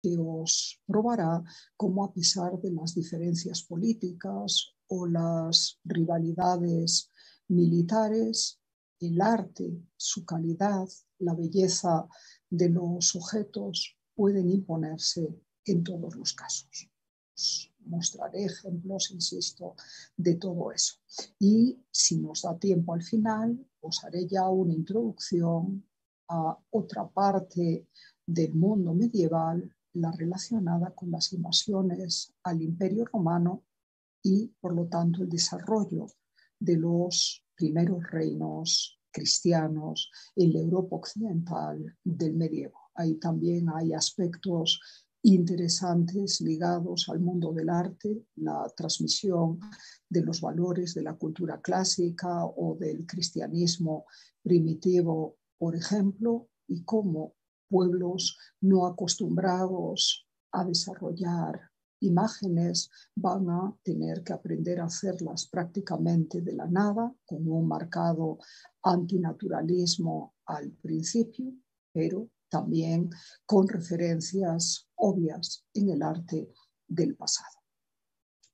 que os probará cómo, a pesar de las diferencias políticas o las rivalidades militares, el arte, su calidad, la belleza de los objetos pueden imponerse en todos los casos. Os mostraré ejemplos, insisto, de todo eso. Y si nos da tiempo al final, os haré ya una introducción a otra parte del mundo medieval, la relacionada con las invasiones al Imperio Romano y, por lo tanto, el desarrollo de los primeros reinos cristianos en la Europa occidental del medievo. Ahí también hay aspectos interesantes ligados al mundo del arte, la transmisión de los valores de la cultura clásica o del cristianismo primitivo, por ejemplo, y cómo pueblos no acostumbrados a desarrollar imágenes van a tener que aprender a hacerlas prácticamente de la nada, con un marcado antinaturalismo al principio, pero también con referencias obvias en el arte del pasado.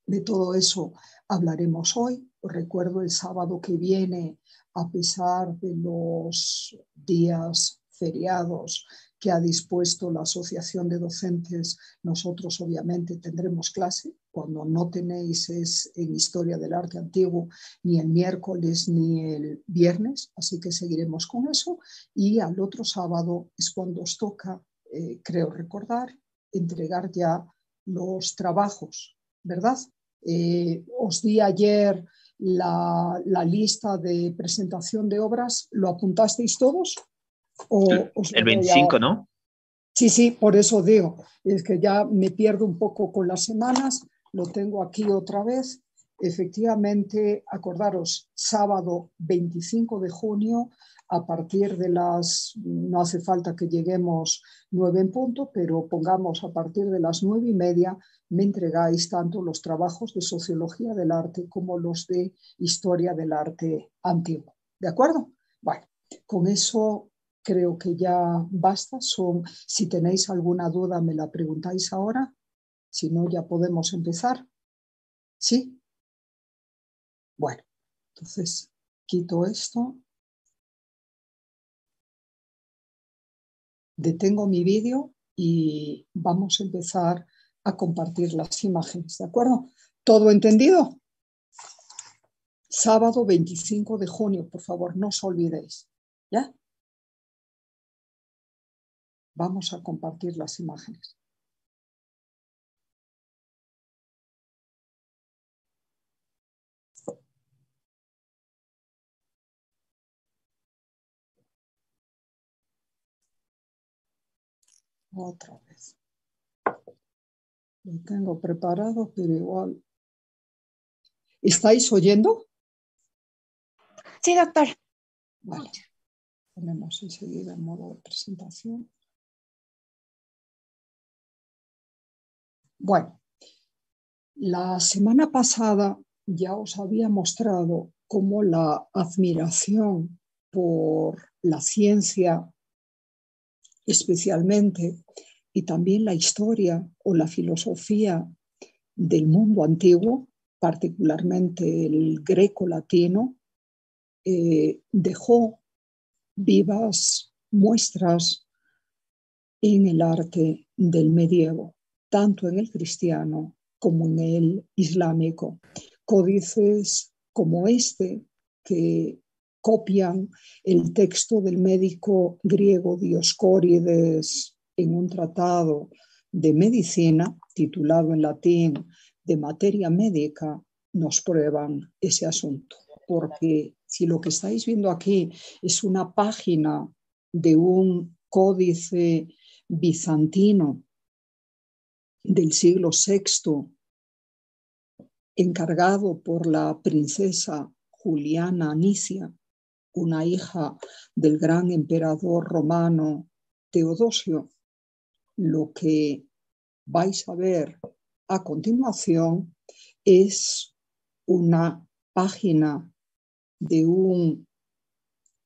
De todo eso hablaremos hoy. Os recuerdo el sábado que viene, a pesar de los días feriados que ha dispuesto la Asociación de Docentes, nosotros obviamente tendremos clase. Cuando no tenéis es en Historia del Arte Antiguo ni el miércoles ni el viernes, así que seguiremos con eso. Y al otro sábado es cuando os toca, creo recordar, entregar ya los trabajos, ¿verdad? Os di ayer la lista de presentación de obras. ¿Lo apuntasteis todos? El 25, ¿no? Sí, por eso digo, es que ya me pierdo un poco con las semanas, lo tengo aquí otra vez. Efectivamente, acordaros, sábado 25 de junio, a partir de no hace falta que lleguemos 9 en punto, pero pongamos a partir de las 9:30, me entregáis tanto los trabajos de Sociología del Arte como los de Historia del Arte Antiguo. ¿De acuerdo? Bueno, con eso creo que ya basta. Si tenéis alguna duda, me la preguntáis ahora. Si no, ya podemos empezar. ¿Sí? Bueno, entonces quito esto. Detengo mi vídeo y vamos a empezar a compartir las imágenes. ¿De acuerdo? ¿Todo entendido? Sábado 25 de junio, por favor, no os olvidéis. ¿Ya? Vamos a compartir las imágenes. Otra vez. Lo tengo preparado, pero igual. ¿Estáis oyendo? Sí, doctor. Vale. Ponemos enseguida el modo de presentación. Bueno, la semana pasada ya os había mostrado cómo la admiración por la ciencia, especialmente, y también la historia o la filosofía del mundo antiguo, particularmente el greco-latino, dejó vivas muestras en el arte del medievo, tanto en el cristiano como en el islámico. Códices como este, que copian el texto del médico griego Dioscórides en un tratado de medicina, titulado en latín De Materia Médica, nos prueban ese asunto. Porque si lo que estáis viendo aquí es una página de un códice bizantino del siglo VI, encargado por la princesa Juliana Anicia, una hija del gran emperador romano Teodosio, lo que vais a ver a continuación es una página de un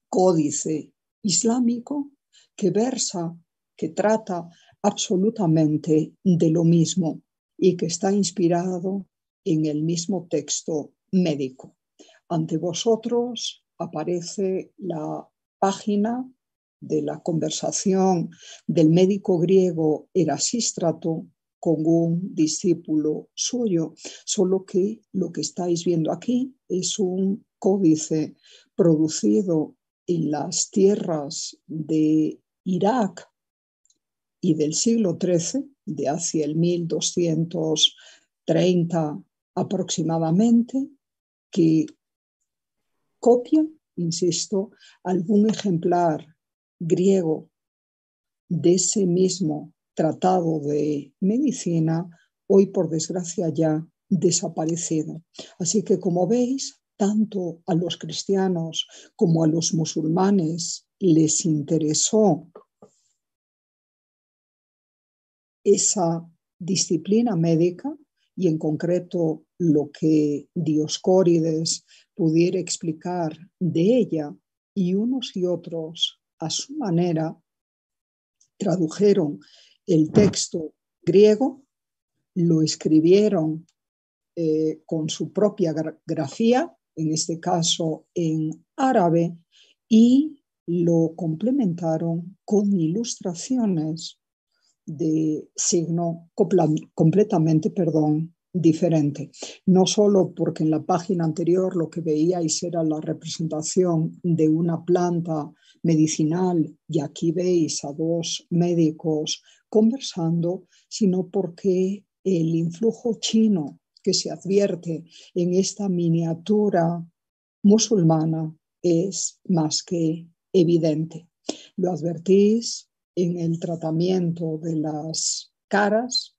códice islámico que versa, que trata absolutamente de lo mismo y que está inspirado en el mismo texto médico. Ante vosotros aparece la página de la conversación del médico griego Erasístrato con un discípulo suyo, solo que lo que estáis viendo aquí es un códice producido en las tierras de Irak y del siglo XIII, de hacia el 1230 aproximadamente, que copia, insisto, algún ejemplar griego de ese mismo tratado de medicina, hoy por desgracia ya desaparecido. Así que, como veis, tanto a los cristianos como a los musulmanes les interesó esa disciplina médica y en concreto lo que Dioscórides pudiera explicar de ella, y unos y otros a su manera tradujeron el texto griego, lo escribieron con su propia grafía, en este caso en árabe, y lo complementaron con ilustraciones de signo completamente, diferente. No solo porque en la página anterior lo que veíais era la representación de una planta medicinal y aquí veis a dos médicos conversando, sino porque el influjo chino que se advierte en esta miniatura musulmana es más que evidente. Lo advertís en el tratamiento de las caras,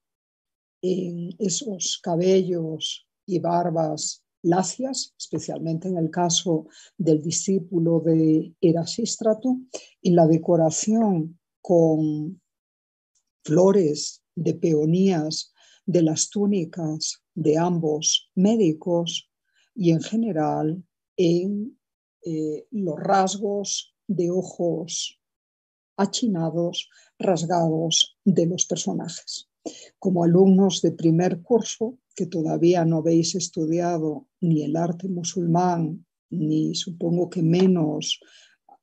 en esos cabellos y barbas lacias, especialmente en el caso del discípulo de Erasístrato, en la decoración con flores de peonías de las túnicas de ambos médicos y en general en los rasgos de ojos achinados, rasgados de los personajes. Como alumnos de primer curso, que todavía no habéis estudiado ni el arte musulmán, ni supongo que menos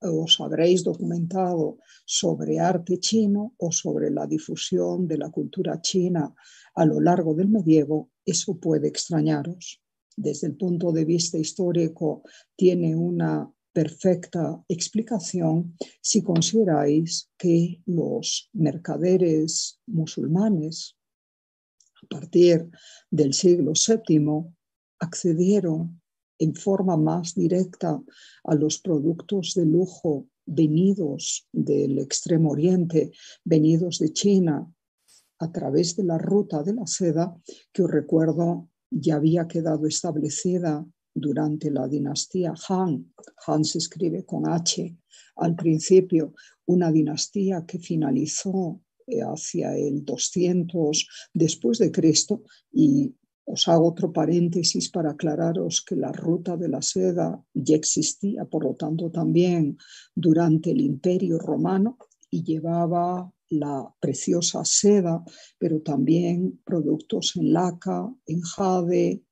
os habréis documentado sobre arte chino o sobre la difusión de la cultura china a lo largo del medievo, eso puede extrañaros. Desde el punto de vista histórico, tiene una perfecta explicación si consideráis que los mercaderes musulmanes a partir del siglo VII accedieron en forma más directa a los productos de lujo venidos del Extremo Oriente, venidos de China, a través de la ruta de la seda, que os recuerdo ya había quedado establecida durante la dinastía Han. Han se escribe con H al principio, una dinastía que finalizó hacia el 200 después de Cristo, y os hago otro paréntesis para aclararos que la ruta de la seda ya existía, por lo tanto también durante el Imperio Romano, y llevaba la preciosa seda, pero también productos en laca, en jade,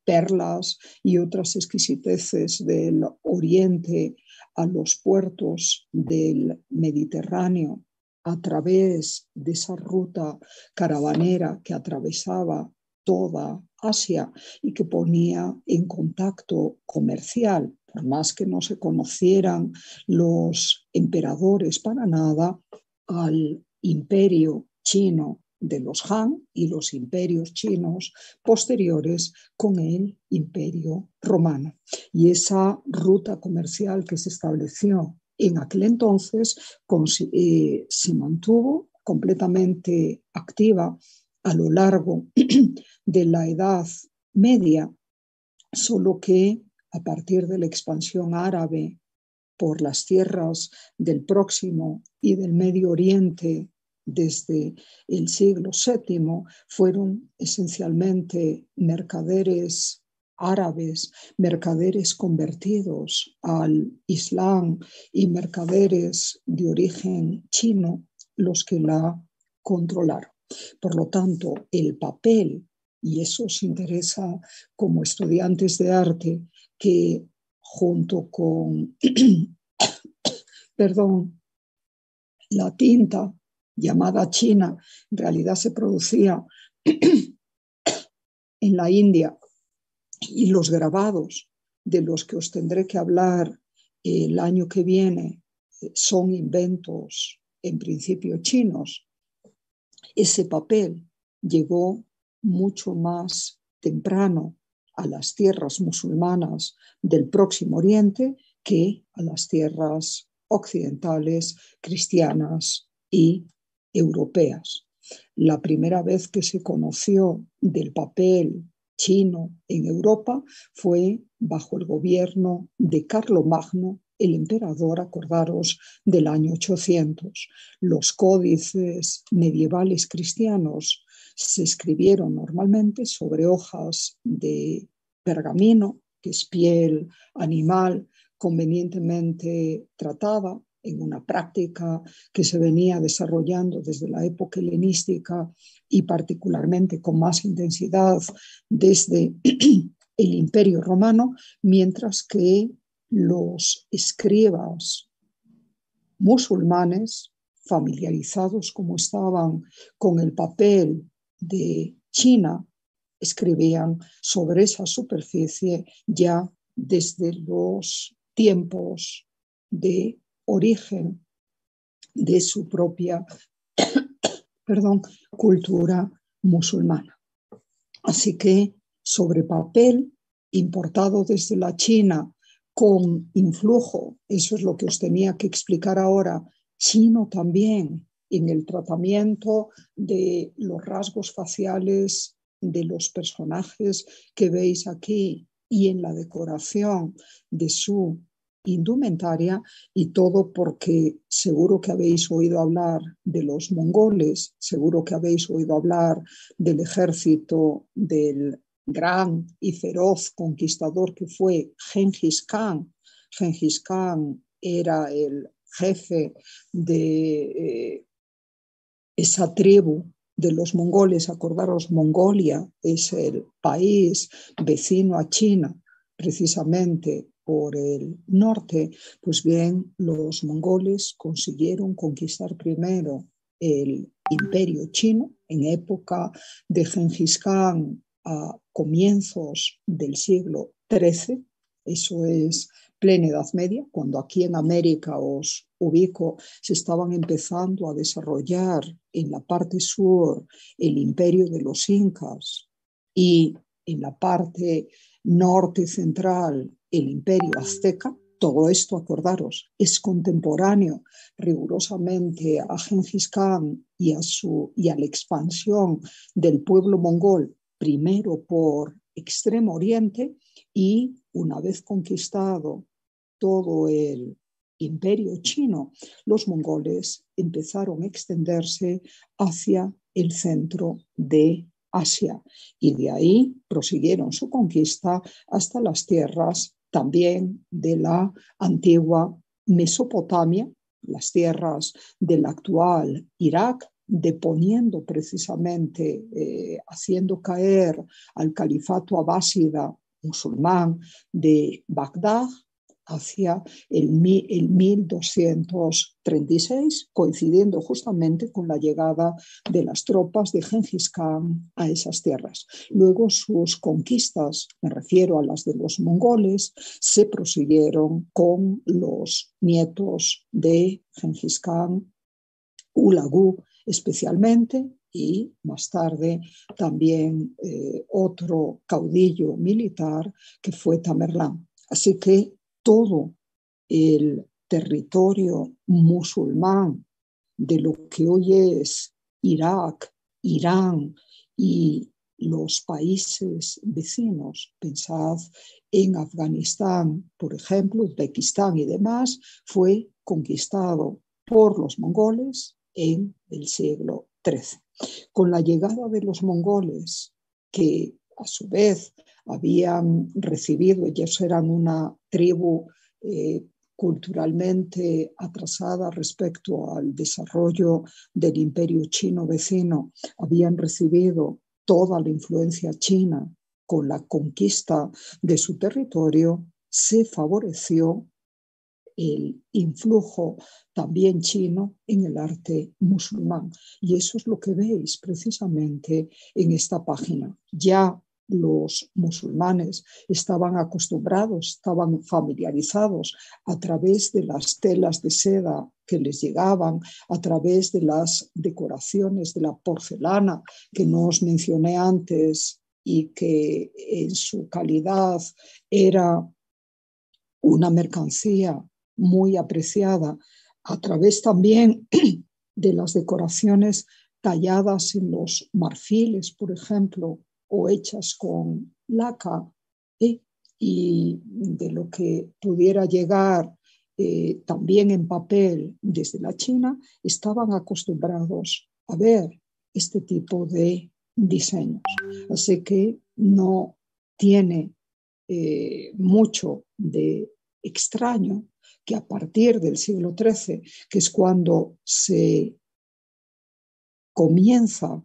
perlas y otras exquisiteces del Oriente a los puertos del Mediterráneo a través de esa ruta caravanera que atravesaba toda Asia y que ponía en contacto comercial, por más que no se conocieran los emperadores para nada, al imperio chino de los Han y los imperios chinos posteriores con el imperio romano. Y esa ruta comercial que se estableció en aquel entonces se mantuvo completamente activa a lo largo de la Edad Media, solo que a partir de la expansión árabe por las tierras del Próximo y del Medio Oriente desde el siglo VII, fueron esencialmente mercaderes árabes, mercaderes convertidos al Islam y mercaderes de origen chino los que la controlaron. Por lo tanto, el papel, y eso os interesa como estudiantes de arte, que junto con la tinta llamada china, en realidad se producía en la India, y los grabados de los que os tendré que hablar el año que viene son inventos en principio chinos. Ese papel llegó mucho más temprano a las tierras musulmanas del Próximo Oriente que a las tierras occidentales, cristianas y europeas. La primera vez que se conoció del papel chino en Europa fue bajo el gobierno de Carlomagno, el emperador, acordaros, del año 800. Los códices medievales cristianos se escribieron normalmente sobre hojas de pergamino, que es piel animal convenientemente tratada, en una práctica que se venía desarrollando desde la época helenística y particularmente con más intensidad desde el Imperio Romano, mientras que los escribas musulmanes, familiarizados como estaban con el papel de China, escribían sobre esa superficie ya desde los tiempos de origen de su propia cultura musulmana. Así que sobre papel importado desde la China con influjo, eso es lo que os tenía que explicar ahora, chino también en el tratamiento de los rasgos faciales de los personajes que veis aquí y en la decoración de su indumentaria, y todo porque seguro que habéis oído hablar de los mongoles, seguro que habéis oído hablar del ejército del gran y feroz conquistador que fue Gengis Khan. Gengis Khan era el jefe de esa tribu de los mongoles. Acordaros, Mongolia es el país vecino a China, precisamente por el norte. Pues bien, los mongoles consiguieron conquistar primero el imperio chino en época de Gengis Khan a comienzos del siglo XIII, eso es plena Edad Media, cuando aquí en América os ubico, se estaban empezando a desarrollar en la parte sur el imperio de los incas y en la parte norte central el imperio azteca. Todo esto, acordaros, es contemporáneo rigurosamente a Gengis Khan y a la expansión del pueblo mongol, primero por Extremo Oriente, y una vez conquistado todo el imperio chino, los mongoles empezaron a extenderse hacia el centro de Asia y de ahí prosiguieron su conquista hasta las tierras también de la antigua Mesopotamia, las tierras del actual Irak, deponiendo precisamente, haciendo caer al califato abásida musulmán de Bagdad hacia el 1236, coincidiendo justamente con la llegada de las tropas de Gengis Khan a esas tierras. Luego sus conquistas, me refiero a las de los mongoles, se prosiguieron con los nietos de Gengis Khan, Hulagu especialmente, y más tarde también otro caudillo militar que fue Tamerlán. Así que todo el territorio musulmán de lo que hoy es Irak, Irán y los países vecinos, pensad en Afganistán, por ejemplo, Uzbekistán y demás, fue conquistado por los mongoles en el siglo XIII. Con la llegada de los mongoles, que a su vez habían recibido, ellos eran una tribu culturalmente atrasada respecto al desarrollo del imperio chino vecino, habían recibido toda la influencia china con la conquista de su territorio, se favoreció el influjo también chino en el arte musulmán. Y eso es lo que veis precisamente en esta página. Ya los musulmanes estaban acostumbrados, estaban familiarizados a través de las telas de seda que les llegaban, a través de las decoraciones de la porcelana que no os mencioné antes y que en su calidad era una mercancía muy apreciada, a través también de las decoraciones talladas en los marfiles, por ejemplo, o hechas con laca, y de lo que pudiera llegar también en papel desde la China, estaban acostumbrados a ver este tipo de diseños. Así que no tiene mucho de extraño que a partir del siglo XIII, que es cuando se comienza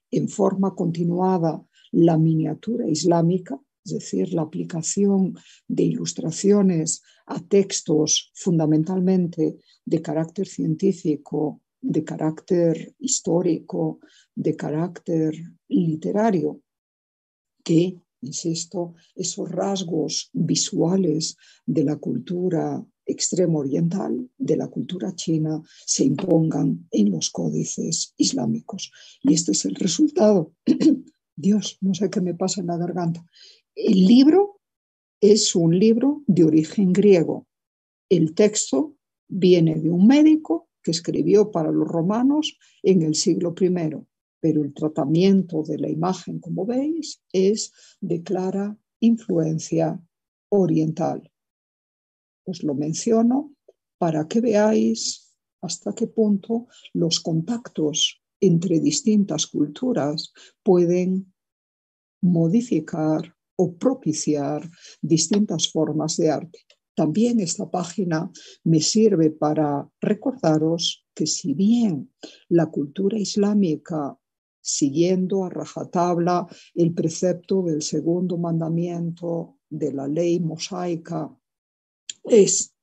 en forma continuada la miniatura islámica, es decir, la aplicación de ilustraciones a textos fundamentalmente de carácter científico, de carácter histórico, de carácter literario, que, insisto, esos rasgos visuales de la cultura extremo oriental, de la cultura china, se impongan en los códices islámicos. Y este es el resultado. Dios, no sé qué me pasa en la garganta. El libro es un libro de origen griego. El texto viene de un médico que escribió para los romanos en el siglo I, pero el tratamiento de la imagen, como veis, es de clara influencia oriental. Os lo menciono para que veáis hasta qué punto los contactos entre distintas culturas pueden modificar o propiciar distintas formas de arte. También esta página me sirve para recordaros que si bien la cultura islámica, siguiendo a rajatabla el precepto del segundo mandamiento de la ley mosaica, es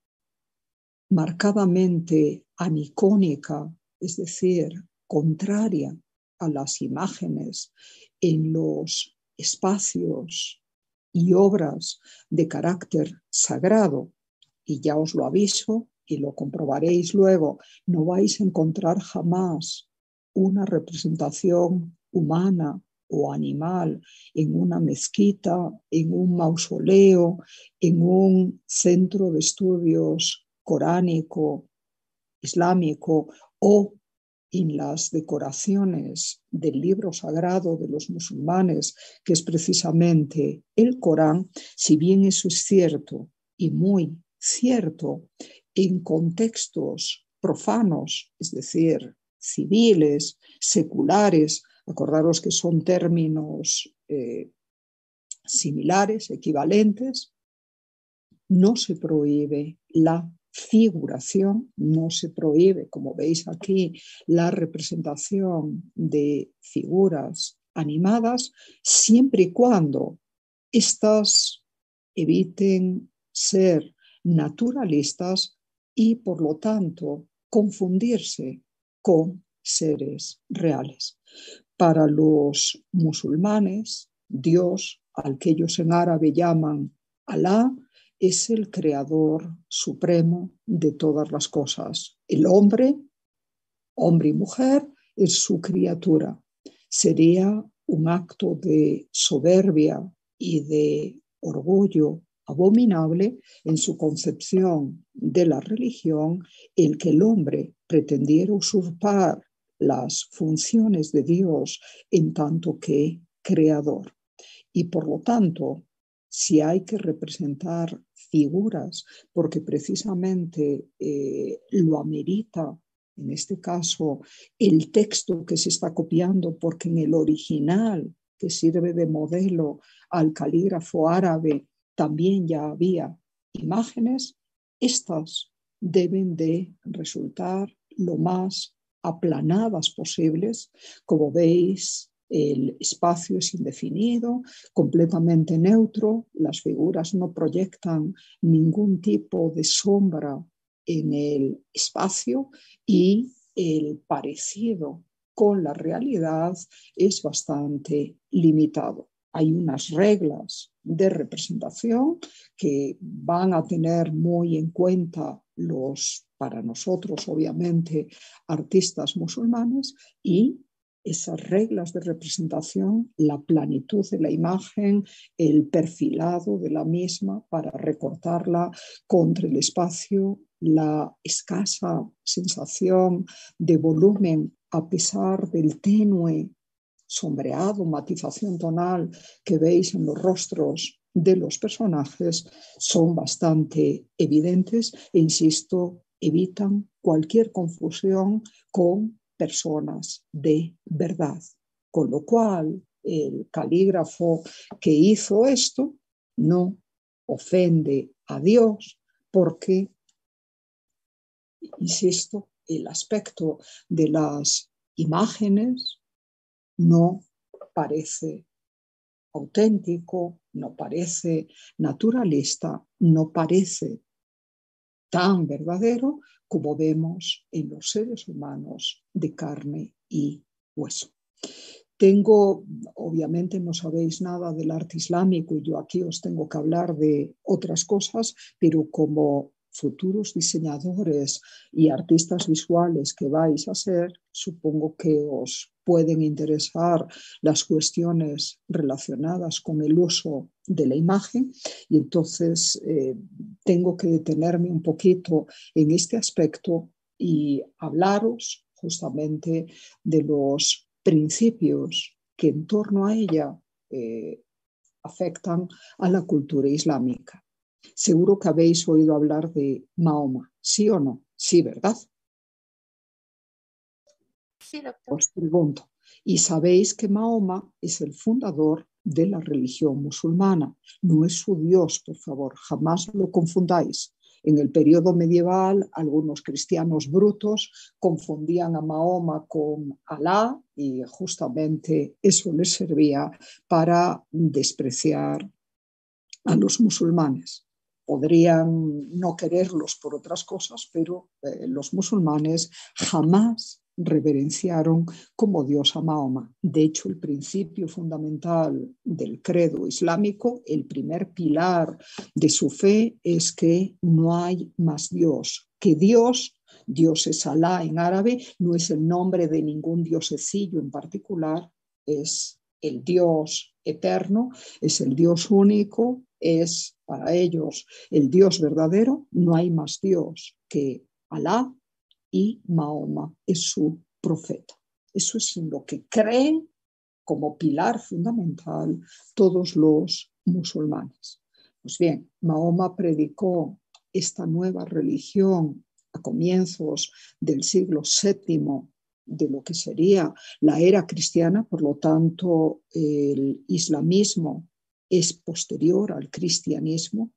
marcadamente anicónica, es decir, contraria a las imágenes en los espacios y obras de carácter sagrado, y ya os lo aviso y lo comprobaréis luego, no vais a encontrar jamás una representación humana o animal en una mezquita, en un mausoleo, en un centro de estudios coránico, islámico o en las decoraciones del libro sagrado de los musulmanes, que es precisamente el Corán. Si bien eso es cierto y muy cierto en contextos profanos, es decir, civiles, seculares, acordaros que son términos similares, equivalentes, no se prohíbe la figuración, no se prohíbe, como veis aquí, la representación de figuras animadas, siempre y cuando éstas eviten ser naturalistas y, por lo tanto, confundirse con seres reales. Para los musulmanes, Dios, al que ellos en árabe llaman Alá, es el creador supremo de todas las cosas. El hombre, hombre y mujer, es su criatura. Sería un acto de soberbia y de orgullo abominable en su concepción de la religión el que el hombre pretendiera usurpar las funciones de Dios en tanto que creador. Y por lo tanto, si hay que representar figuras, porque precisamente lo amerita, en este caso, el texto que se está copiando, porque en el original, que sirve de modelo al calígrafo árabe, también ya había imágenes, estas deben de resultar lo más aplanadas posibles. Como veis, el espacio es indefinido, completamente neutro, las figuras no proyectan ningún tipo de sombra en el espacio y el parecido con la realidad es bastante limitado. Hay unas reglas de representación que van a tener muy en cuenta para nosotros, obviamente, artistas musulmanes, y esas reglas de representación, la planitud de la imagen, el perfilado de la misma para recortarla contra el espacio, la escasa sensación de volumen a pesar del tenue sombreado, matización tonal que veis en los rostros de los personajes, son bastante evidentes e, insisto, evitan cualquier confusión con personas de verdad. Con lo cual, el calígrafo que hizo esto no ofende a Dios porque, insisto, el aspecto de las imágenes no parece auténtico, no parece naturalista, no parece tan verdadero como vemos en los seres humanos de carne y hueso. Obviamente no sabéis nada del arte islámico y yo aquí os tengo que hablar de otras cosas, pero como futuros diseñadores y artistas visuales que vais a ser, supongo que os pueden interesar las cuestiones relacionadas con el uso de la imagen y entonces tengo que detenerme un poquito en este aspecto y hablaros justamente de los principios que en torno a ella afectan a la cultura islámica. Seguro que habéis oído hablar de Mahoma, ¿sí o no? Sí, ¿verdad? Sí, doctor. Os pregunto, y sabéis que Mahoma es el fundador de la religión musulmana, no es su Dios, por favor, jamás lo confundáis. En el periodo medieval, algunos cristianos brutos confundían a Mahoma con Alá y justamente eso les servía para despreciar a los musulmanes. Podrían no quererlos por otras cosas, pero los musulmanes jamás reverenciaron como Dios a Mahoma. De hecho, el principio fundamental del credo islámico, el primer pilar de su fe, es que no hay más Dios que Dios. Dios es Alá en árabe, no es el nombre de ningún diosecillo en particular, es el Dios eterno, es el Dios único, es para ellos el Dios verdadero, no hay más Dios que Alá y Mahoma es su profeta. Eso es en lo que creen como pilar fundamental todos los musulmanes. Pues bien, Mahoma predicó esta nueva religión a comienzos del siglo VII de lo que sería la era cristiana, por lo tanto el islamismo es posterior al cristianismo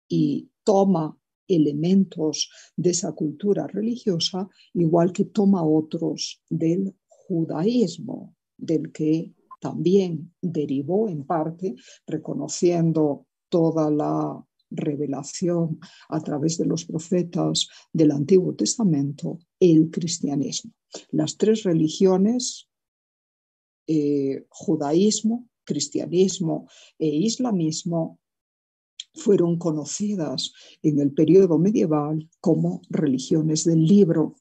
y toma elementos de esa cultura religiosa, igual que toma otros del judaísmo, del que también derivó en parte, reconociendo toda la revelación a través de los profetas del Antiguo Testamento, el cristianismo. Las tres religiones, judaísmo, cristianismo e islamismo, fueron conocidas en el periodo medieval como religiones del libro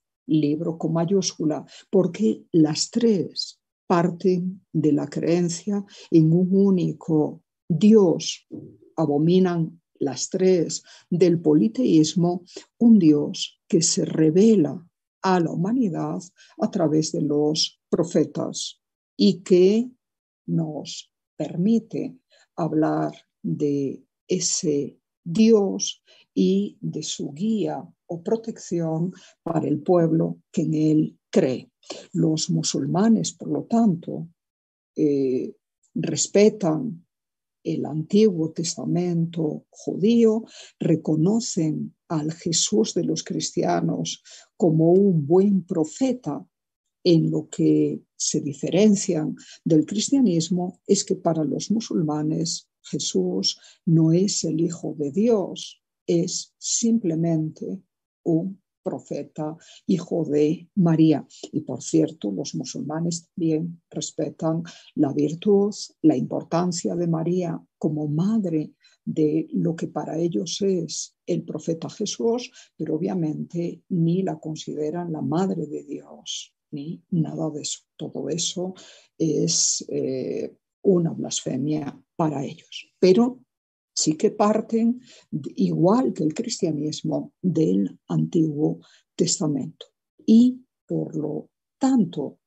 con mayúscula, porque las tres parten de la creencia en un único Dios. Abominan las tres del politeísmo, un Dios que se revela a la humanidad a través de los profetas y que nos permite hablar de ese Dios y de su guía o protección para el pueblo que en él cree. Los musulmanes, por lo tanto, respetan el Antiguo Testamento judío, reconocen al Jesús de los cristianos como un buen profeta. En lo que se diferencian del cristianismo es que para los musulmanes Jesús no es el Hijo de Dios, es simplemente un profeta, hijo de María. Y por cierto, los musulmanes también respetan la virtud, la importancia de María como madre de lo que para ellos es el profeta Jesús, pero obviamente ni la consideran la madre de Dios, ni nada de eso. Todo eso es una blasfemia para ellos. Pero sí que parten, igual que el cristianismo, del Antiguo Testamento. Y por lo tanto,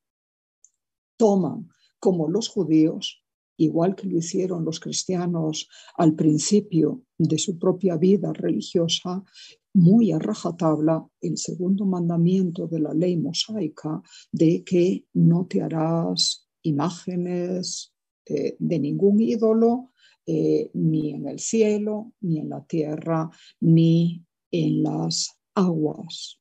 toman como los judíos, igual que lo hicieron los cristianos al principio de su propia vida religiosa, muy a rajatabla el segundo mandamiento de la ley mosaica de que no te harás imágenes de ningún ídolo, ni en el cielo, ni en la tierra, ni en las aguas.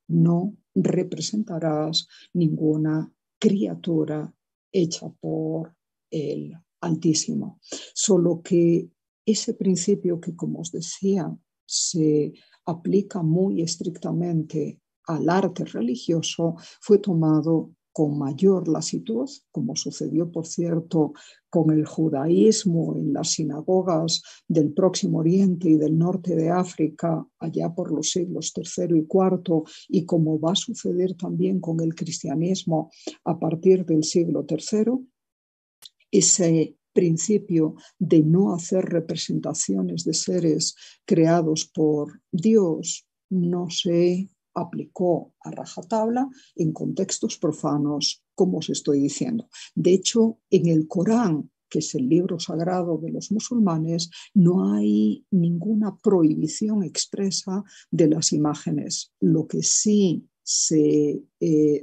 No representarás ninguna criatura hecha por el Altísimo. Solo que ese principio que, como os decía, se aplica muy estrictamente al arte religioso, fue tomado con mayor lasitud, como sucedió, por cierto, con el judaísmo en las sinagogas del Próximo Oriente y del norte de África, allá por los siglos III y IV, y como va a suceder también con el cristianismo a partir del siglo III, ese principio de no hacer representaciones de seres creados por Dios no se aplicó a rajatabla en contextos profanos, como os estoy diciendo. De hecho, en el Corán, que es el libro sagrado de los musulmanes, no hay ninguna prohibición expresa de las imágenes. Lo que sí se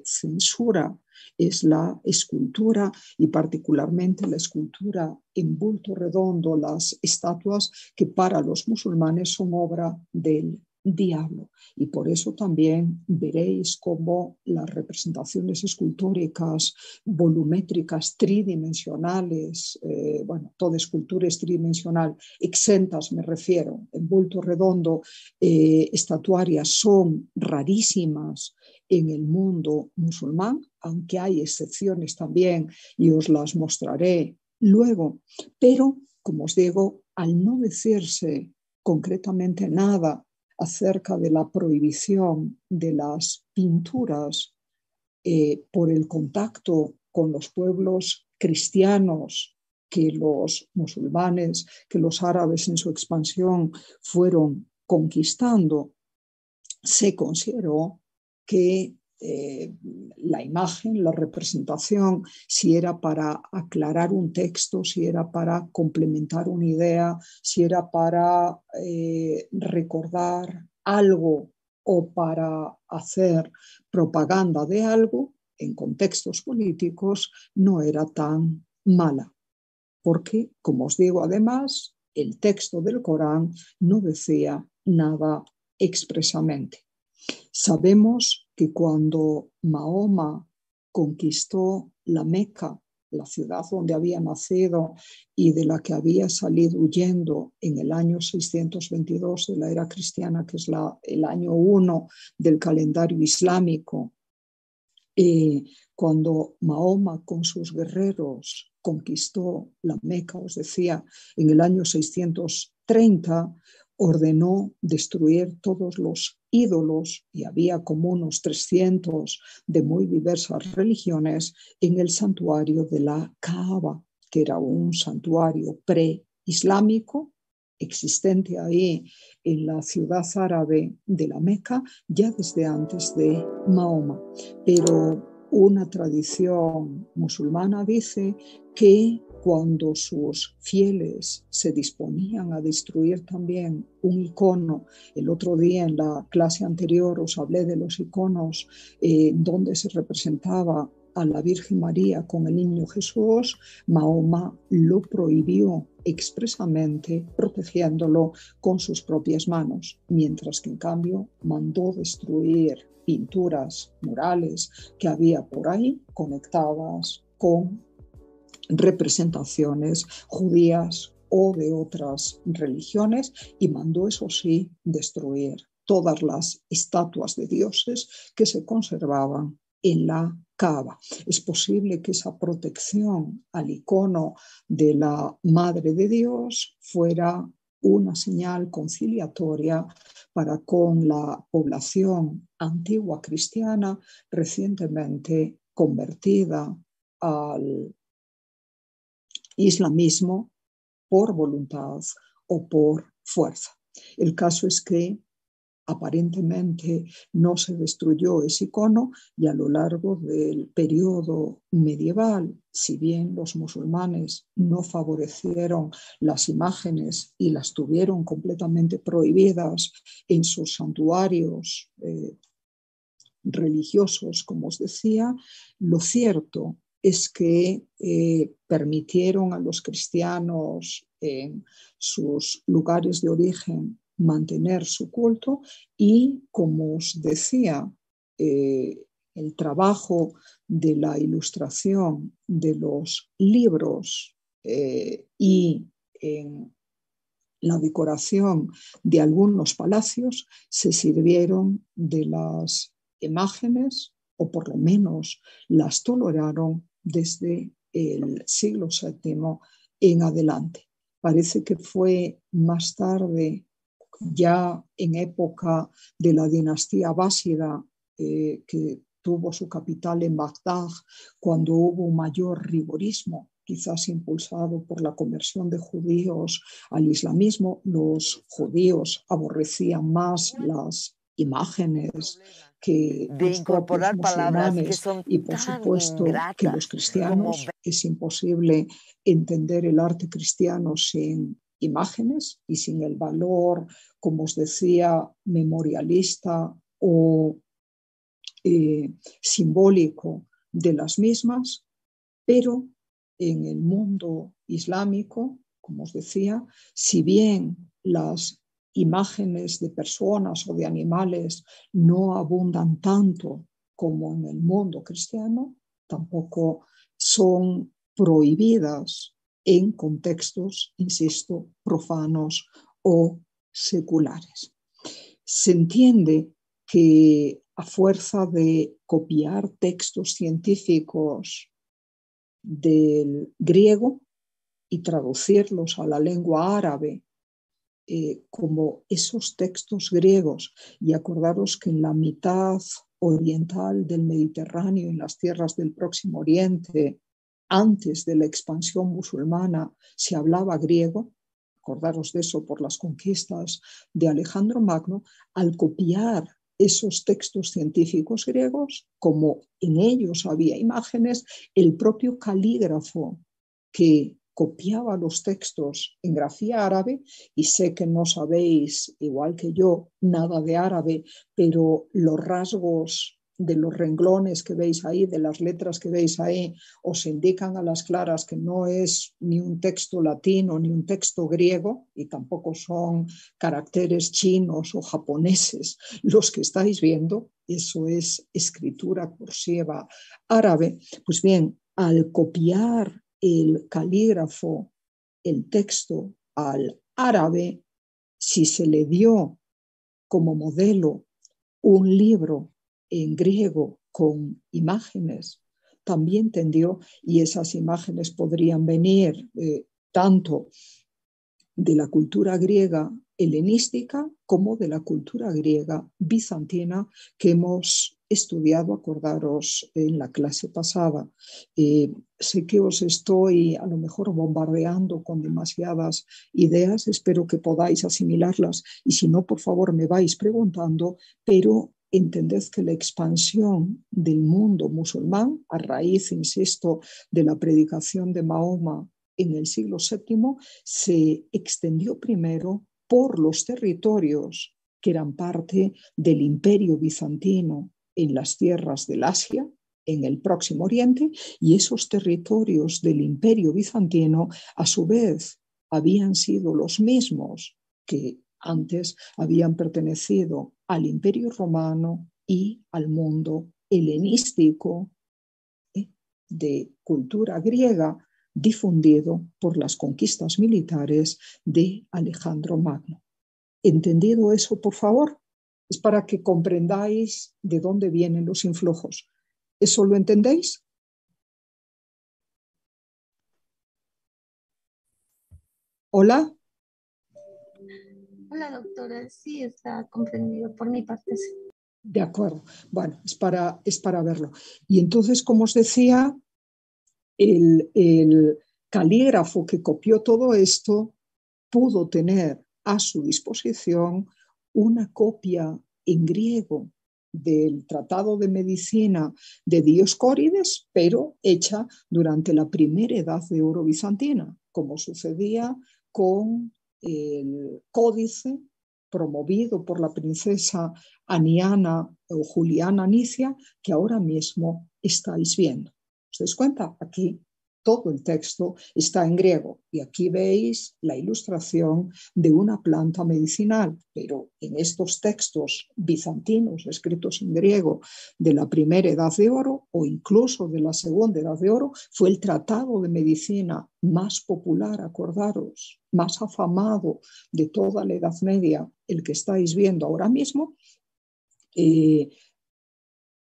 censura es la escultura, y particularmente la escultura en bulto redondo, las estatuas que para los musulmanes son obra del diablo. Y por eso también veréis cómo las representaciones escultóricas volumétricas tridimensionales, toda escultura es tridimensional, exentas me refiero, en bulto redondo, estatuarias, son rarísimas en el mundo musulmán, aunque hay excepciones también y os las mostraré luego. Pero, como os digo, al no decirse concretamente nada acerca de la prohibición de las pinturas por el contacto con los pueblos cristianos que los musulmanes, que los árabes en su expansión fueron conquistando, se consideró que la imagen, la representación, si era para aclarar un texto, si era para complementar una idea, si era para recordar algo o para hacer propaganda de algo, en contextos políticos no era tan mala. Porque, como os digo, además, el texto del Corán no decía nada expresamente. Sabemos que cuando Mahoma conquistó la Meca, la ciudad donde había nacido y de la que había salido huyendo en el año 622 de la era cristiana, que es el año 1 del calendario islámico, cuando Mahoma con sus guerreros conquistó la Meca, os decía, en el año 630, ordenó destruir todos los ídolos, y había como unos 300 de muy diversas religiones, en el santuario de la Kaaba, que era un santuario pre-islámico, existente ahí en la ciudad árabe de la Meca ya desde antes de Mahoma. Pero una tradición musulmana dice que cuando sus fieles se disponían a destruir también un icono, el otro día en la clase anterior os hablé de los iconos donde se representaba a la Virgen María con el niño Jesús, Mahoma lo prohibió expresamente, protegiéndolo con sus propias manos, mientras que en cambio mandó destruir pinturas, murales que había por ahí conectadas con representaciones judías o de otras religiones, y mandó, eso sí, destruir todas las estatuas de dioses que se conservaban en la Kaaba. Es posible que esa protección al icono de la Madre de Dios fuera una señal conciliatoria para con la población antigua cristiana recientemente convertida al islamismo por voluntad o por fuerza. El caso es que aparentemente no se destruyó ese icono, y a lo largo del periodo medieval, si bien los musulmanes no favorecieron las imágenes y las tuvieron completamente prohibidas en sus santuarios religiosos, como os decía, lo cierto es que permitieron a los cristianos en sus lugares de origen mantener su culto, y, como os decía, el trabajo de la ilustración de los libros y en la decoración de algunos palacios se sirvieron de las imágenes, o por lo menos las toleraron desde el siglo VII en adelante. Parece que fue más tarde, ya en época de la dinastía abásida, que tuvo su capital en Bagdad, cuando hubo un mayor rigorismo, quizás impulsado por la conversión de judíos al islamismo. Los judíos aborrecían más las imágenes que los propios musulmanes, y por supuesto que los cristianos. Es imposible entender el arte cristiano sin imágenes y sin el valor, como os decía, memorialista o simbólico de las mismas. Pero en el mundo islámico, como os decía, si bien las imágenes de personas o de animales no abundan tanto como en el mundo cristiano, tampoco son prohibidas en contextos, insisto, profanos o seculares. Se entiende que a fuerza de copiar textos científicos del griego y traducirlos a la lengua árabe, como esos textos griegos, y acordaros que en la mitad oriental del Mediterráneo, en las tierras del Próximo Oriente, antes de la expansión musulmana, se hablaba griego. Acordaros de eso por las conquistas de Alejandro Magno. Al copiar esos textos científicos griegos, como en ellos había imágenes, el propio calígrafo que copiaba los textos en grafía árabe, y sé que no sabéis, igual que yo, nada de árabe, pero los rasgos de los renglones que veis ahí, de las letras que veis ahí, os indican a las claras que no es ni un texto latino ni un texto griego, y tampoco son caracteres chinos o japoneses los que estáis viendo. Eso es escritura cursiva árabe. Pues bien, al copiar el calígrafo, el texto al árabe, si se le dio como modelo un libro en griego con imágenes, también tendió, y esas imágenes podrían venir tanto de la cultura griega helenística como de la cultura griega bizantina, que hemos estudiado, acordaros, en la clase pasada. Sé que os estoy a lo mejor bombardeando con demasiadas ideas, espero que podáis asimilarlas, y si no, por favor, me vais preguntando, pero entended que la expansión del mundo musulmán, a raíz, insisto, de la predicación de Mahoma en el siglo VII, se extendió primero por los territorios que eran parte del imperio bizantino en las tierras del Asia, en el Próximo Oriente, y esos territorios del Imperio bizantino a su vez habían sido los mismos que antes habían pertenecido al Imperio Romano y al mundo helenístico de cultura griega, difundido por las conquistas militares de Alejandro Magno. ¿Entendido eso, por favor? Es para que comprendáis de dónde vienen los influjos. ¿Eso lo entendéis? ¿Hola? Hola, doctora. Sí, está comprendido por mi parte. Sí. De acuerdo. Bueno, es para verlo. Y entonces, como os decía, el calígrafo que copió todo esto pudo tener a su disposición una copia en griego del Tratado de Medicina de Dioscórides, pero hecha durante la primera Edad de Oro bizantina, como sucedía con el códice promovido por la princesa Aniana o Juliana Nicia, que ahora mismo estáis viendo. ¿Os dais cuenta? Aquí todo el texto está en griego y aquí veis la ilustración de una planta medicinal, pero en estos textos bizantinos escritos en griego de la primera Edad de Oro o incluso de la segunda Edad de Oro, fue el tratado de medicina más popular, acordaros, más afamado de toda la Edad Media, el que estáis viendo ahora mismo.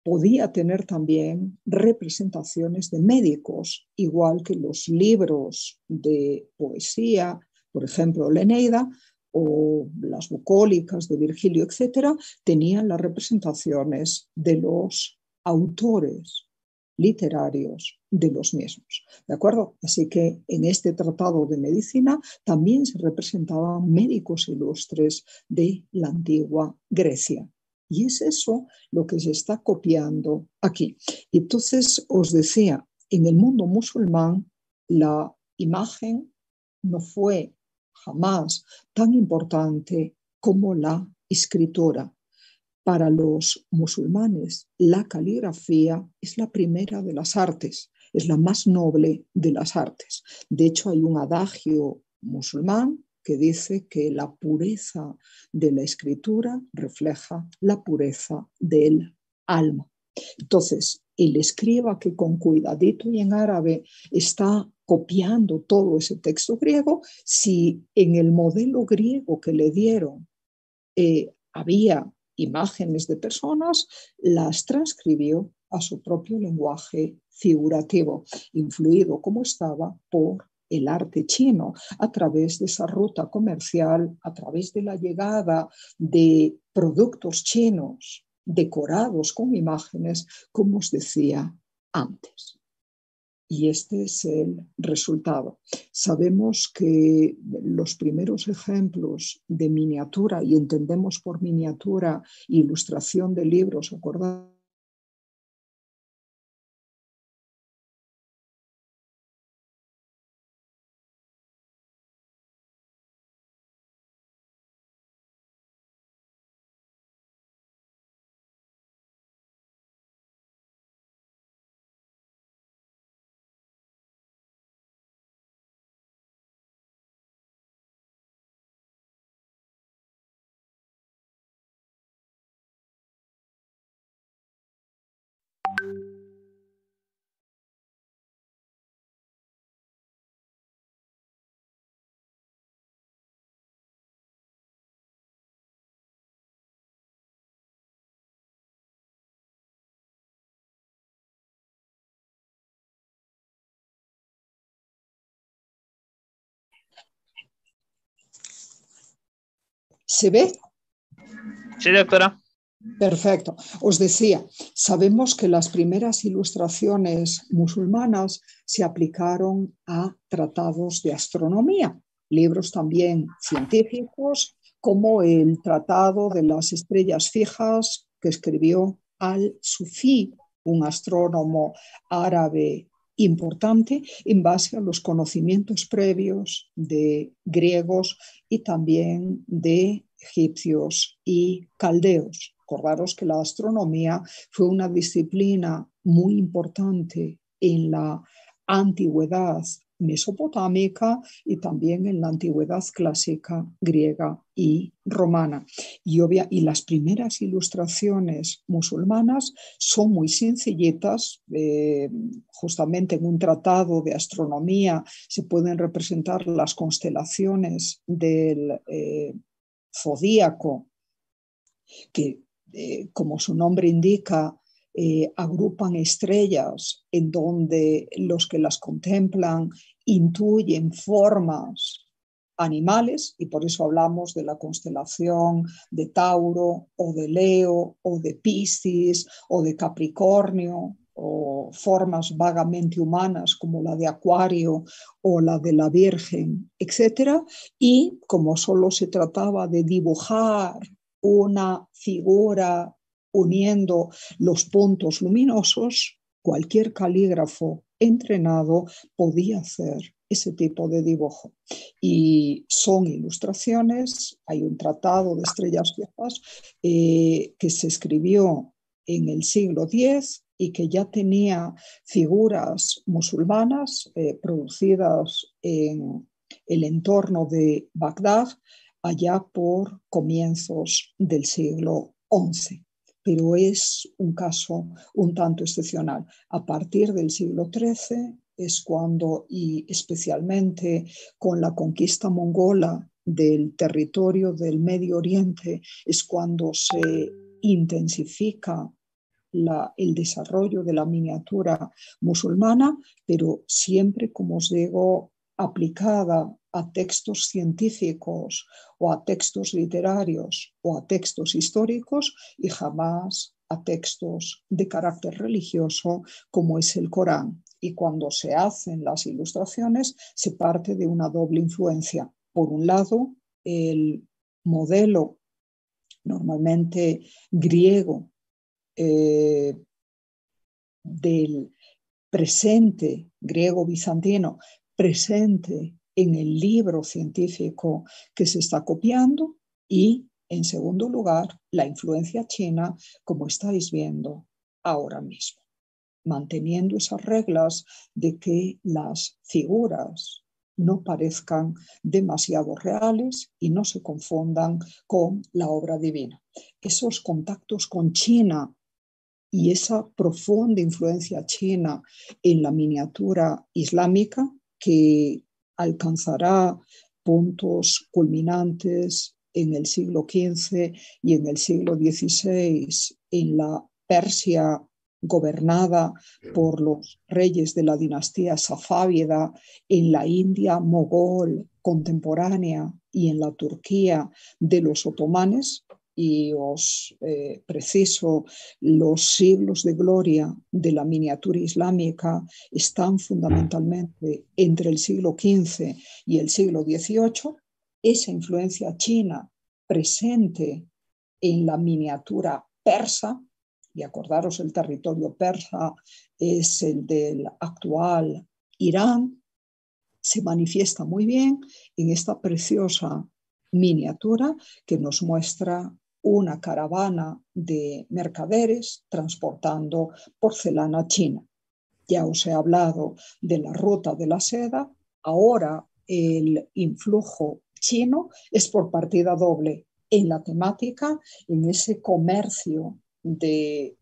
Podía tener también representaciones de médicos, igual que los libros de poesía, por ejemplo, la Eneida o las bucólicas de Virgilio, etcétera, tenían las representaciones de los autores literarios de los mismos. ¿De acuerdo? Así que en este tratado de medicina también se representaban médicos ilustres de la antigua Grecia. Y es eso lo que se está copiando aquí. Y entonces os decía, en el mundo musulmán la imagen no fue jamás tan importante como la escritura. Para los musulmanes, la caligrafía es la primera de las artes, es la más noble de las artes. De hecho, hay un adagio musulmán que dice que la pureza de la escritura refleja la pureza del alma. Entonces, el escriba que con cuidadito y en árabe está copiando todo ese texto griego, si en el modelo griego que le dieron había imágenes de personas, las transcribió a su propio lenguaje figurativo, influido como estaba por el arte chino, a través de esa ruta comercial, a través de la llegada de productos chinos decorados con imágenes, como os decía antes. Y este es el resultado. Sabemos que los primeros ejemplos de miniatura, y entendemos por miniatura ilustración de libros, ¿acordáis? ¿Se ve? Sí, doctora. Perfecto. Os decía, sabemos que las primeras ilustraciones musulmanas se aplicaron a tratados de astronomía, libros también científicos, como el Tratado de las Estrellas Fijas que escribió Al-Sufi, un astrónomo árabe importante, en base a los conocimientos previos de griegos y también de egipcios y caldeos. Acordaros que la astronomía fue una disciplina muy importante en la antigüedad mesopotámica y también en la antigüedad clásica griega y romana. Y las primeras ilustraciones musulmanas son muy sencillitas. Justamente en un tratado de astronomía se pueden representar las constelaciones del zodíaco, que como su nombre indica, agrupan estrellas en donde los que las contemplan intuyen formas animales, y por eso hablamos de la constelación de Tauro o de Leo o de Piscis o de Capricornio, o formas vagamente humanas como la de Acuario o la de la Virgen, etc. Y como solo se trataba de dibujar una figura uniendo los puntos luminosos, cualquier calígrafo entrenado podía hacer ese tipo de dibujo. Y son ilustraciones. Hay un tratado de estrellas viejas que se escribió en el siglo X y que ya tenía figuras musulmanas producidas en el entorno de Bagdad allá por comienzos del siglo XI. Pero es un caso un tanto excepcional. A partir del siglo XIII es cuando, y especialmente con la conquista mongola del territorio del Medio Oriente, es cuando se intensifica el desarrollo de la miniatura musulmana, pero siempre, como os digo, aplicada a textos científicos o a textos literarios o a textos históricos y jamás a textos de carácter religioso como es el Corán. Y cuando se hacen las ilustraciones se parte de una doble influencia. Por un lado, el modelo normalmente griego del presente griego-bizantino presente en el libro científico que se está copiando, y en segundo lugar la influencia china, como estáis viendo ahora mismo, manteniendo esas reglas de que las figuras no parezcan demasiado reales y no se confundan con la obra divina. Esos contactos con China y esa profunda influencia china en la miniatura islámica, que alcanzará puntos culminantes en el siglo XV y en el siglo XVI en la Persia gobernada por los reyes de la dinastía safávida, en la India mogol contemporánea y en la Turquía de los otomanes. Y os preciso, los siglos de gloria de la miniatura islámica están fundamentalmente entre el siglo XV y el siglo XVIII. Esa influencia china presente en la miniatura persa, y acordaros, el territorio persa es el del actual Irán, se manifiesta muy bien en esta preciosa miniatura que nos muestra una caravana de mercaderes transportando porcelana china. Ya os he hablado de la ruta de la seda. Ahora el influjo chino es por partida doble en la temática, en ese comercio de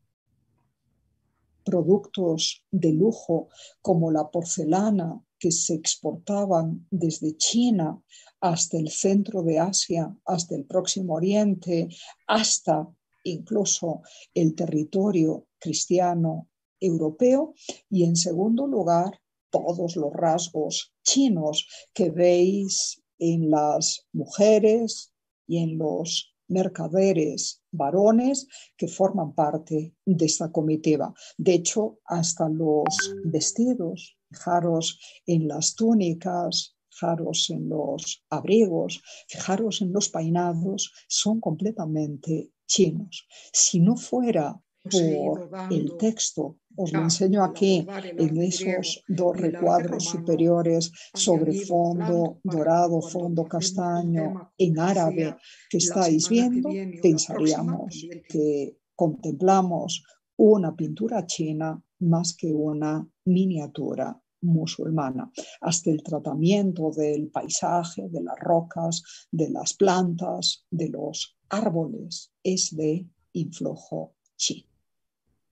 productos de lujo como la porcelana que se exportaban desde China hasta el centro de Asia, hasta el Próximo Oriente, hasta incluso el territorio cristiano europeo. Y en segundo lugar, todos los rasgos chinos que veis en las mujeres y en los mercaderes varones que forman parte de esta comitiva. De hecho, hasta los vestidos, fijaros en las túnicas, fijaros en los abrigos, fijaros en los peinados, son completamente chinos. Si no fuera por el texto. Os lo enseño aquí en esos dos recuadros superiores sobre fondo dorado, fondo castaño, en árabe que estáis viendo. Pensaríamos que contemplamos una pintura china más que una miniatura musulmana. Hasta el tratamiento del paisaje, de las rocas, de las plantas, de los árboles, es de influjo chino.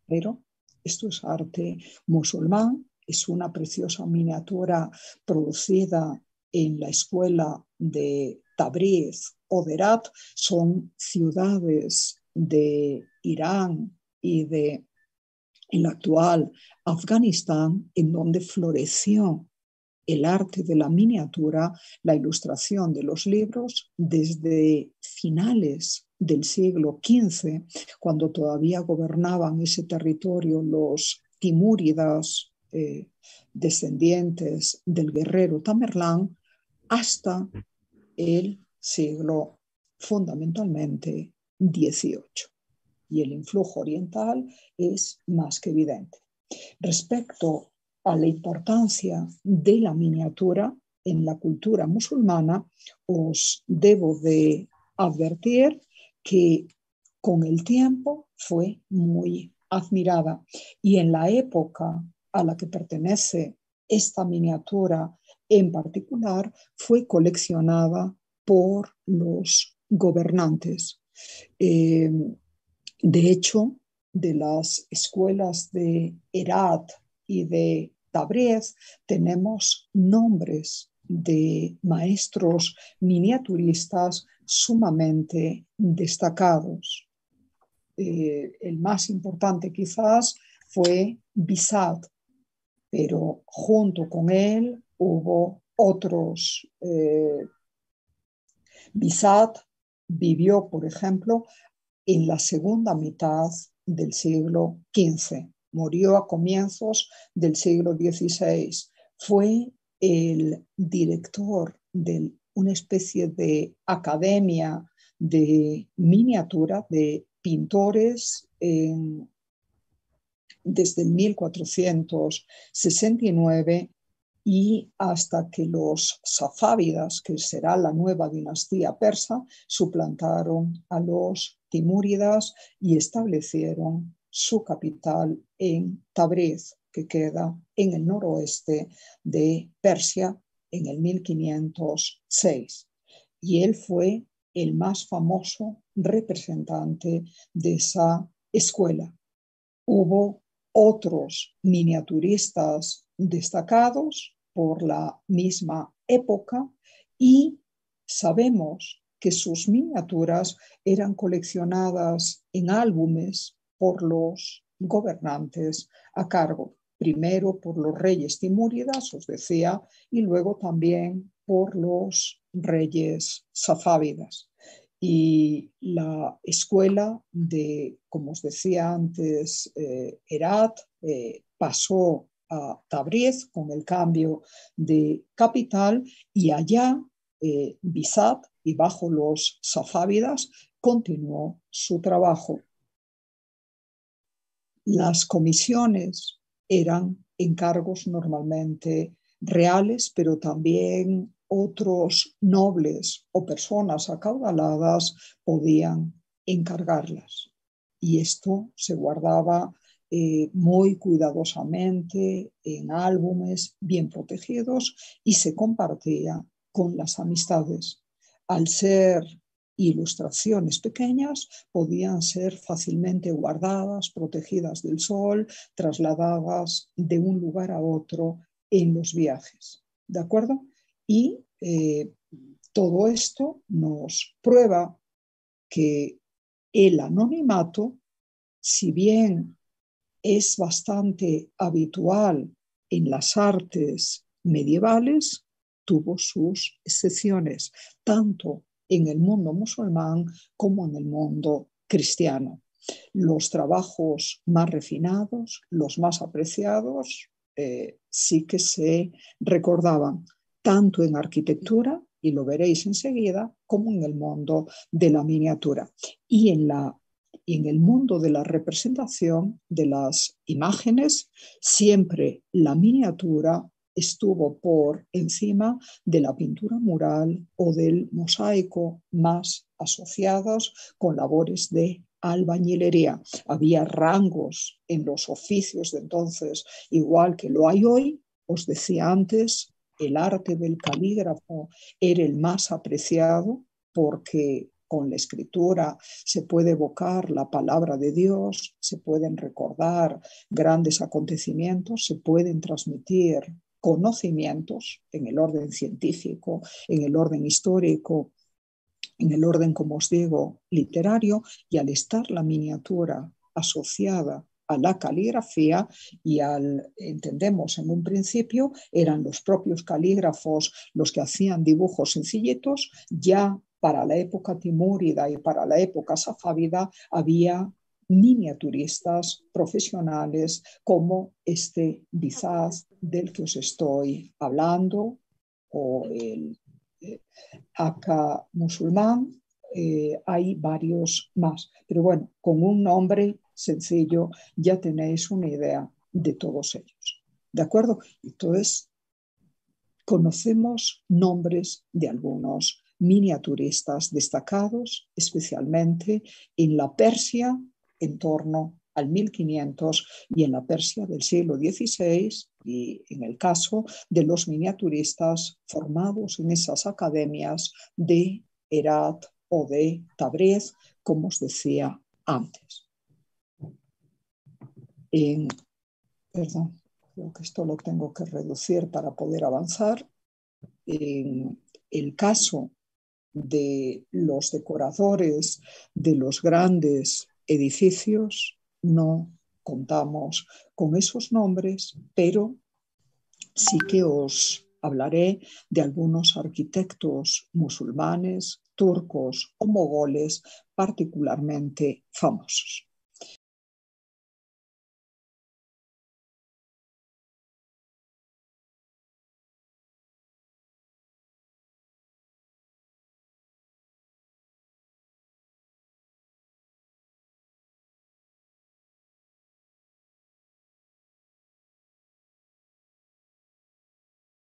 Pero esto es arte musulmán, es una preciosa miniatura producida en la escuela de Tabriz o de Herat. Son ciudades de Irán y de el actual Afganistán, en donde floreció el arte de la miniatura, la ilustración de los libros, desde finales del siglo XV, cuando todavía gobernaban ese territorio los timúridas, descendientes del guerrero Tamerlán, hasta el siglo fundamentalmente XVIII. Y el influjo oriental es más que evidente. Respecto a la importancia de la miniatura en la cultura musulmana, os debo de advertir que con el tiempo fue muy admirada, y en la época a la que pertenece esta miniatura en particular fue coleccionada por los gobernantes. De hecho, de las escuelas de Herat y de Tabriz tenemos nombres de maestros miniaturistas sumamente destacados. El más importante quizás fue Bizat, pero junto con él hubo otros. Bizat vivió, por ejemplo, en la segunda mitad del siglo XV. Murió a comienzos del siglo XVI. Fue el director de una especie de academia de miniatura de pintores desde el 1469 y hasta que los safávidas, que será la nueva dinastía persa, suplantaron a los timúridas y establecieron su capital en Tabriz, que queda en el noroeste de Persia, en el 1506. Y él fue el más famoso representante de esa escuela. Hubo otros miniaturistas destacados por la misma época y sabemos que sus miniaturas eran coleccionadas en álbumes por los gobernantes a cargo, primero por los reyes timúridas, os decía, y luego también por los reyes safávidas. Y la escuela de, como os decía antes, Herat, pasó a Tabriz con el cambio de capital, y allá Bizat, y bajo los safávidas, continuó su trabajo. Las comisiones eran encargos normalmente reales, pero también otros nobles o personas acaudaladas podían encargarlas. Y esto se guardaba muy cuidadosamente en álbumes bien protegidos y se compartía con las amistades. Al ser ilustraciones pequeñas, podían ser fácilmente guardadas, protegidas del sol, trasladadas de un lugar a otro en los viajes. ¿De acuerdo? Y todo esto nos prueba que el anonimato, si bien es bastante habitual en las artes medievales, tuvo sus excepciones, tanto en el mundo musulmán como en el mundo cristiano. Los trabajos más refinados, los más apreciados, sí que se recordaban, tanto en arquitectura, y lo veréis enseguida, como en el mundo de la miniatura. Y en la Y en el mundo de la representación de las imágenes, siempre la miniatura estuvo por encima de la pintura mural o del mosaico, más asociados con labores de albañilería. Había rangos en los oficios de entonces, igual que lo hay hoy. Os decía antes, el arte del calígrafo era el más apreciado porque con la escritura se puede evocar la palabra de Dios, se pueden recordar grandes acontecimientos, se pueden transmitir conocimientos en el orden científico, en el orden histórico, en el orden, como os digo, literario, y al estar la miniatura asociada a la caligrafía y entendemos en un principio, eran los propios calígrafos los que hacían dibujos sencillitos, ya para la época timúrida y para la época safávida había miniaturistas profesionales como este Bizaz del que os estoy hablando, o el Aka musulmán. Hay varios más, pero bueno, con un nombre sencillo ya tenéis una idea de todos ellos. ¿De acuerdo? Entonces, conocemos nombres de algunos miniaturistas destacados, especialmente en la Persia en torno al 1500 y en la Persia del siglo XVI, y en el caso de los miniaturistas formados en esas academias de Herat o de Tabriz, como os decía antes. Perdón, creo que esto lo tengo que reducir para poder avanzar. En el caso de los decoradores de los grandes edificios, no contamos con esos nombres, pero sí que os hablaré de algunos arquitectos musulmanes, turcos o mogoles particularmente famosos.